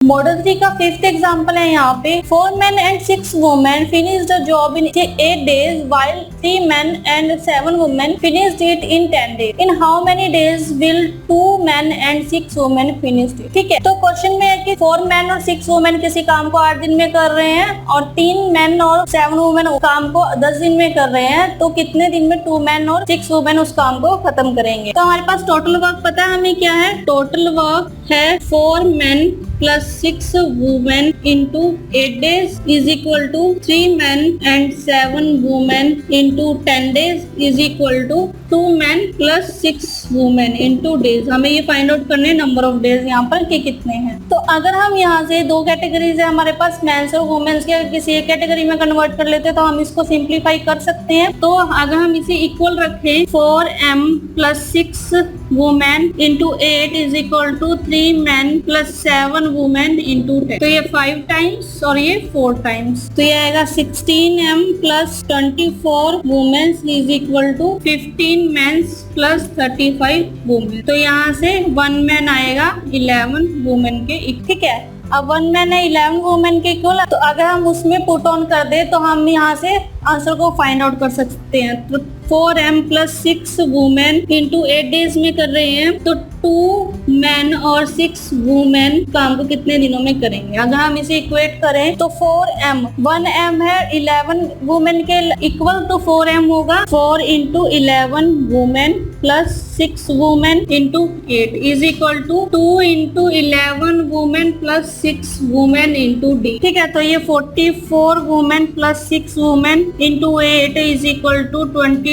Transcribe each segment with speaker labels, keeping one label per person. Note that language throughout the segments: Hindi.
Speaker 1: मॉडल 3 का फिफ्थ एग्जांपल है यहाँ पे 4 men and 6 women finished the job in 8 days while 3 men and 7 women finished it in 10 days. In how many days will 2 men and 6 women finish it? ठीक है, तो क्वेश्चन में है कि 4 men और 6 women किसी काम को 8 दिन में कर रहे हैं और 3 men और 7 women काम को 10 दिन में कर रहे हैं, तो कितने दिन में 2 men और 6 women उस काम को खत्म करेंगे। तो हमारे पास टोटल वर्क पता है हमें क्या है, टोटल वर्क है 4 men plus 6 women into 8 days is equal to 3 men and 7 women into 10 days is equal to 2 men plus 6 women into days। हमें ये फाइंड आउट करने नंबर ऑफ डेज यहाँ पर कि कितने हैं। तो अगर हम यहाँ से दो कैटेगरीज है हमारे पास मेंस और वुमेन्स के, किसी एक कैटेगरी में कन्वर्ट कर लेते हैं तो हम इसको सिंप्लीफाई कर सकते हैं। तो अगर हम इसे इक्वल रखें 4m plus 6 women into 8 is equal to 3 men plus 7 women into 10, तो ये 5 टाइम्स और ये 4 टाइम्स, तो ये आएगा 16m plus 24 women is equal to 15 men plus 35 women। तो यहाँ से 1 man आएगा 11 women के, ठीक है। अब 1 man है 11 वुमेन के इक्वल, तो अगर हम उसमें पुट ऑन कर दे तो हम यहाँ से आंसर को फाइंड आउट कर सकते हैं। तो 4m plus 6 women into 8 days में कर रहे हैं, तो 2 men और 6 वुमेन काम को कितने दिनों में करेंगे। अगर हम इसे इक्वेट करें तो 4m 1m है 11 वुमेन के इक्वल, तो 4m होगा 4 into 11 women plus 6 women into 8 is equal to 2 into 11 women plus 6 women into d, ठीक है। तो ये 44 women plus 6 women into 8 is equal to 22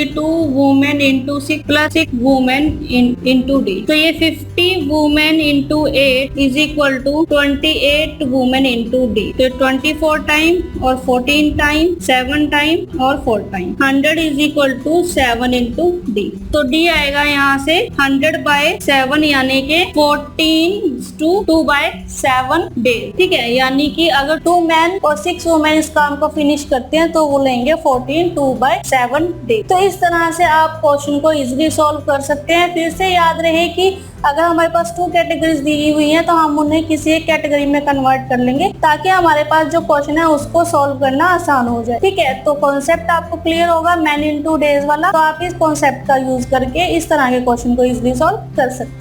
Speaker 1: women into 6 plus 6 women into d, तो ये 50 women into 8 is equal to 28 women into d, तो 24 टाइम और 14 टाइम 7 टाइम और 4 time 100 is equal to 7 into d, तो d आएगा यहाँ से 100 बाय 7 यानी के 14 टू 2 बाय 7 डेज, ठीक है। यानी कि अगर 2 मैन और 6 वुमेन इस काम को फिनिश करते हैं तो वो लेंगे 14 2 बाय 7 डेज। तो इस तरह से आप क्वेश्चन को इजीली सॉल्व कर सकते हैं। फिर से याद रहे कि अगर हमारे पास 2 कैटेगरीज दी हुई हैं तो हम उन्हें किसी एक कैटेगरी में कन्वर्ट कर लेंगे ताकि हमारे पास जो क्वेश्चन है उसको सॉल्व करना आसान हो जाए, ठीक है। तो कॉन्सेप्ट आपको क्लियर होगा मैन इंटू डेज वाला, तो आप इस कॉन्सेप्ट का यूज करके इस तरह के क्वेश्चन को इजीली सॉल्व कर सकते हैं।